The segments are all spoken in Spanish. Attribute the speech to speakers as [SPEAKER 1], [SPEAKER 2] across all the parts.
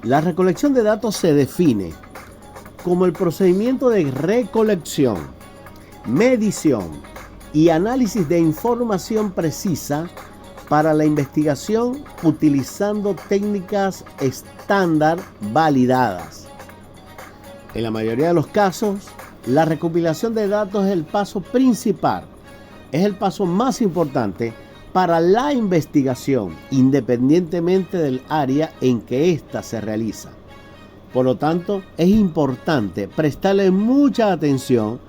[SPEAKER 1] La recolección de datos se define como el procedimiento de recolección, medición y análisis de información precisa para la investigación utilizando técnicas estándar validadas. En la mayoría de los casos, la recopilación de datos es el paso principal, es el paso más importante para la investigación, independientemente del área en que ésta se realiza. Por lo tanto, es importante prestarle mucha atención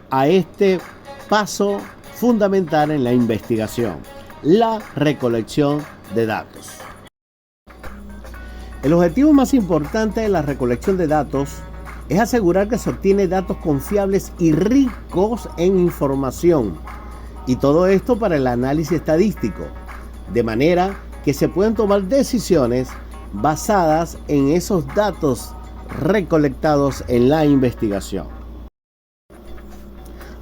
[SPEAKER 1] a este paso fundamental en la investigación, la recolección de datos. El objetivo más importante de la recolección de datos es asegurar que se obtiene datos confiables y ricos en información, y todo esto para el análisis estadístico, de manera que se pueden tomar decisiones basadas en esos datos recolectados en la investigación.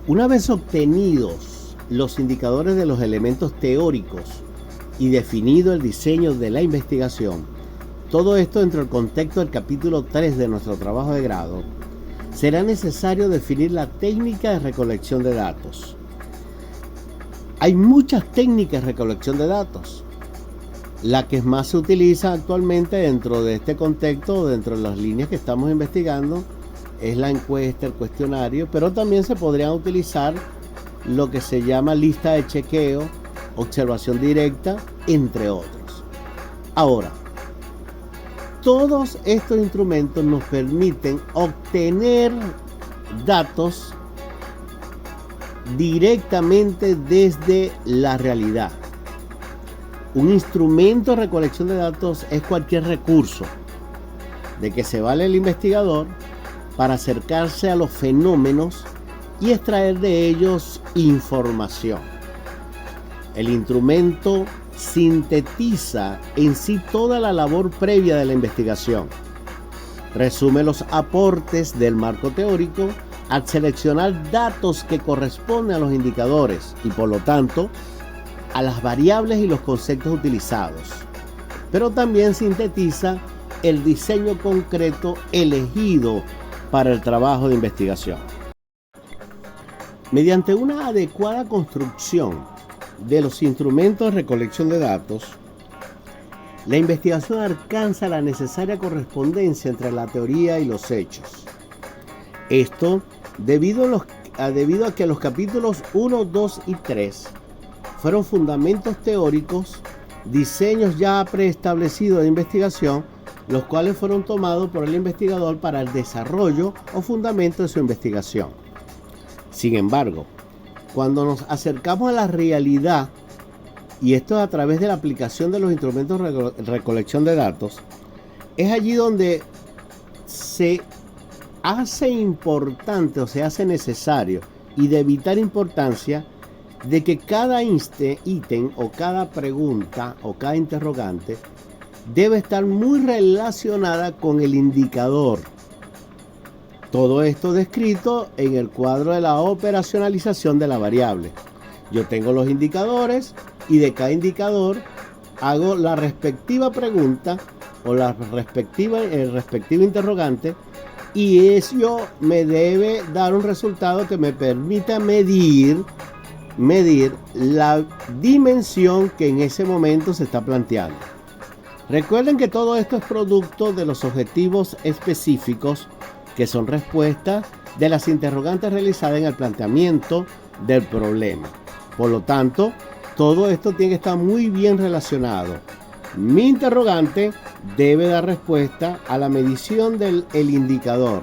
[SPEAKER 1] Una vez obtenidos los indicadores de los elementos teóricos y definido el diseño de la investigación, todo esto dentro del contexto del capítulo 3 de nuestro trabajo de grado, será necesario definir la técnica de recolección de datos. Hay muchas técnicas de recolección de datos. La que más se utiliza actualmente dentro de este contexto, dentro de las líneas que estamos investigando, es la encuesta, el cuestionario, pero también se podrían utilizar lo que se llama lista de chequeo, observación directa, entre otros. Ahora, todos estos instrumentos nos permiten obtener datos directamente desde la realidad. Un instrumento de recolección de datos es cualquier recurso de que se vale el investigador para acercarse a los fenómenos y extraer de ellos información. El instrumento sintetiza en sí toda la labor previa de la investigación. Resume los aportes del marco teórico al seleccionar datos que corresponden a los indicadores y, por lo tanto, a las variables y los conceptos utilizados. Pero también sintetiza el diseño concreto elegido para el trabajo de investigación. Mediante una adecuada construcción de los instrumentos de recolección de datos, la investigación alcanza la necesaria correspondencia entre la teoría y los hechos. Esto debido a que los capítulos 1, 2 y 3 fueron fundamentos teóricos, diseños ya preestablecidos de investigación, los cuales fueron tomados por el investigador para el desarrollo o fundamento de su investigación. Sin embargo, cuando nos acercamos a la realidad, y esto a través de la aplicación de los instrumentos de recolección de datos, es allí donde se hace importante o se hace necesario y de vital importancia de que cada ítem o cada pregunta o cada interrogante debe estar muy relacionada con el indicador. Todo esto descrito en el cuadro de la operacionalización de la variable. Yo tengo los indicadores y de cada indicador hago la respectiva pregunta o el respectivo interrogante, y eso me debe dar un resultado que me permita medir la dimensión que en ese momento se está planteando. Recuerden que todo esto es producto de los objetivos específicos, que son respuestas de las interrogantes realizadas en el planteamiento del problema. Por lo tanto, todo esto tiene que estar muy bien relacionado. Mi interrogante debe dar respuesta a la medición del indicador.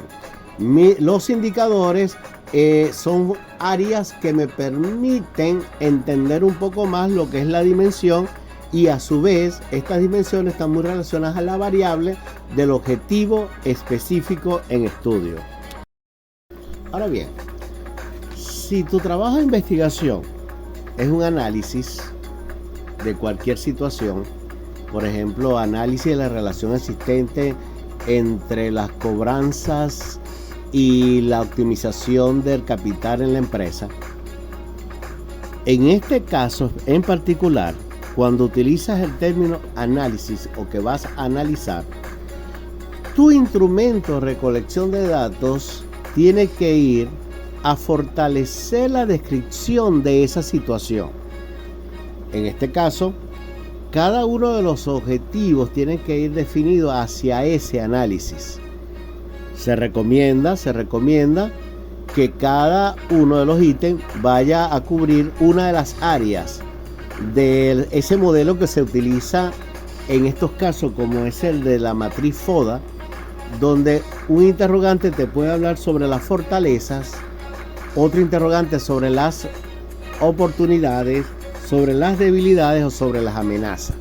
[SPEAKER 1] Los indicadores son áreas que me permiten entender un poco más lo que es la dimensión, y a su vez estas dimensiones están muy relacionadas a la variable del objetivo específico en estudio. Ahora bien, si tu trabajo de investigación es un análisis de cualquier situación, por ejemplo, análisis de la relación existente entre las cobranzas y la optimización del capital en la empresa, en este caso en particular, cuando utilizas el término análisis o que vas a analizar, tu instrumento de recolección de datos tiene que ir a fortalecer la descripción de esa situación. En este caso, cada uno de los objetivos tiene que ir definido hacia ese análisis. Se recomienda que cada uno de los ítems vaya a cubrir una de las áreas de ese modelo que se utiliza en estos casos, como es el de la matriz FODA, donde un interrogante te puede hablar sobre las fortalezas, otro interrogante sobre las oportunidades, sobre las debilidades o sobre las amenazas.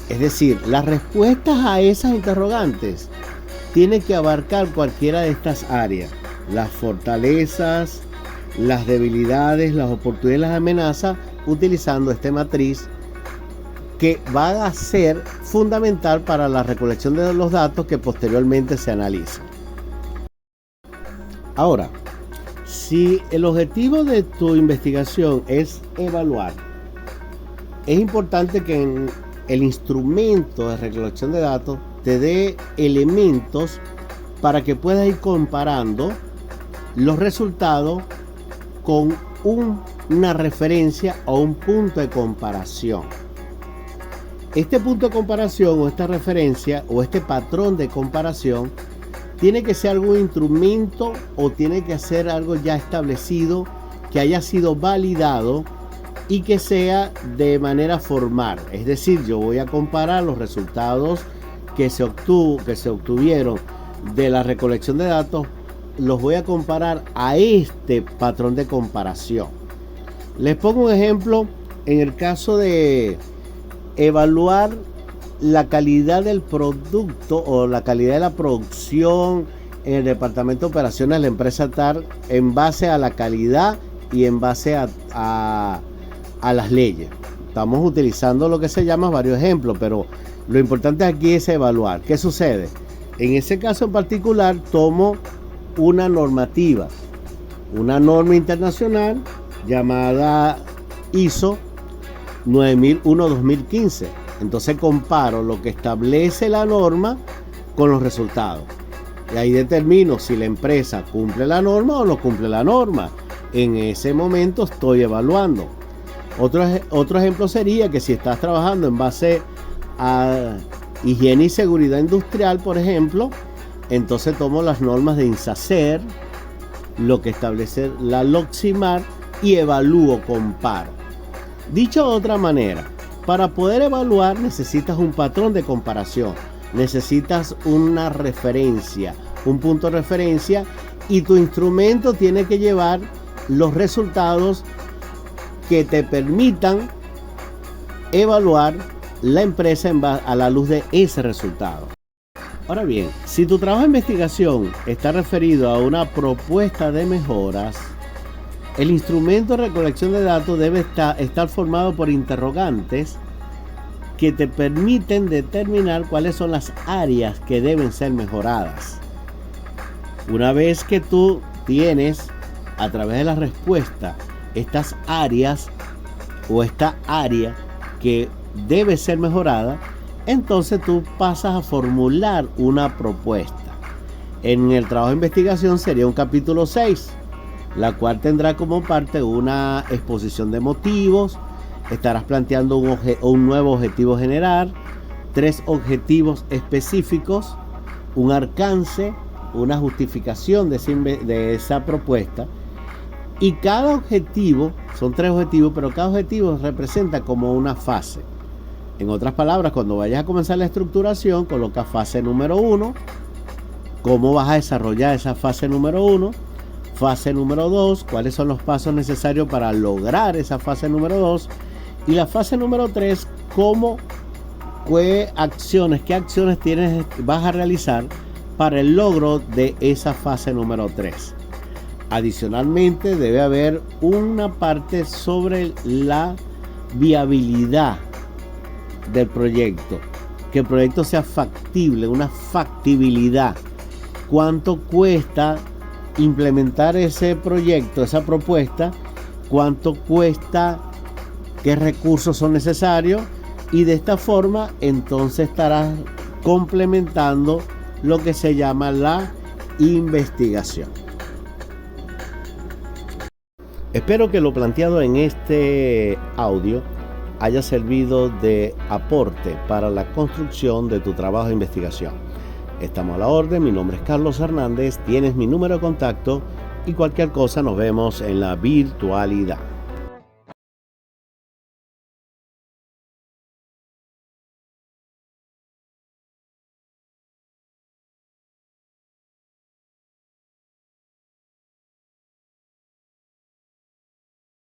[SPEAKER 1] Es decir, las respuestas a esas interrogantes tienen que abarcar cualquiera de estas áreas: las fortalezas, las debilidades, las oportunidades, las amenazas, utilizando esta matriz que va a ser fundamental para la recolección de los datos que posteriormente se analizan. Ahora, si el objetivo de tu investigación es evaluar, es importante que el instrumento de recolección de datos te dé elementos para que puedas ir comparando los resultados con una referencia o un punto de comparación. Este punto de comparación o esta referencia o este patrón de comparación tiene que ser algún instrumento o tiene que ser algo ya establecido, que haya sido validado y que sea de manera formal. Es decir, yo voy a comparar los resultados que se obtuvieron de la recolección de datos, los voy a comparar a este patrón de comparación. Les pongo un ejemplo en el caso de evaluar la calidad del producto o la calidad de la producción en el departamento de operaciones de la empresa TAR en base a la calidad y en base a las leyes. Estamos utilizando lo que se llama varios ejemplos, pero lo importante aquí es evaluar. ¿Qué sucede? En ese caso en particular tomo una normativa, una norma internacional llamada ISO 9001-2015. Entonces comparo lo que establece la norma con los resultados. Y ahí determino si la empresa cumple la norma o no cumple la norma. En ese momento estoy evaluando. Otro ejemplo sería que si estás trabajando en base a higiene y seguridad industrial, por ejemplo, entonces tomo las normas de INSACER, lo que establece la LOCSIMAR, y evalúo, comparo. Dicho de otra manera, para poder evaluar necesitas un patrón de comparación, necesitas una referencia, un punto de referencia, y tu instrumento tiene que llevar los resultados que te permitan evaluar la empresa a la luz de ese resultado. Ahora bien, si tu trabajo de investigación está referido a una propuesta de mejoras, el instrumento de recolección de datos debe estar formado por interrogantes que te permiten determinar cuáles son las áreas que deben ser mejoradas. Una vez que tú tienes a través de la respuesta estas áreas o esta área que debe ser mejorada, entonces tú pasas a formular una propuesta. En el trabajo de investigación sería un capítulo 6, la cual tendrá como parte una exposición de motivos. Estarás planteando un nuevo objetivo general, 3 objetivos específicos, un alcance, una justificación de esa propuesta. Y cada objetivo, son 3 objetivos, pero cada objetivo representa como una fase. En otras palabras, cuando vayas a comenzar la estructuración, coloca fase número 1, cómo vas a desarrollar esa fase número 1, fase número 2, cuáles son los pasos necesarios para lograr esa fase número 2, y la fase número 3, qué acciones vas a realizar para el logro de esa fase número 3. Adicionalmente, debe haber una parte sobre la viabilidad del proyecto, que el proyecto sea factible, una factibilidad. ¿Cuánto cuesta implementar ese proyecto, esa propuesta? ¿Cuánto cuesta? ¿Qué recursos son necesarios? Y de esta forma entonces estarás complementando lo que se llama la investigación. Espero que lo planteado en este audio haya servido de aporte para la construcción de tu trabajo de investigación. Estamos a la orden, mi nombre es Carlos Hernández, tienes mi número de contacto y cualquier cosa nos vemos en la virtualidad.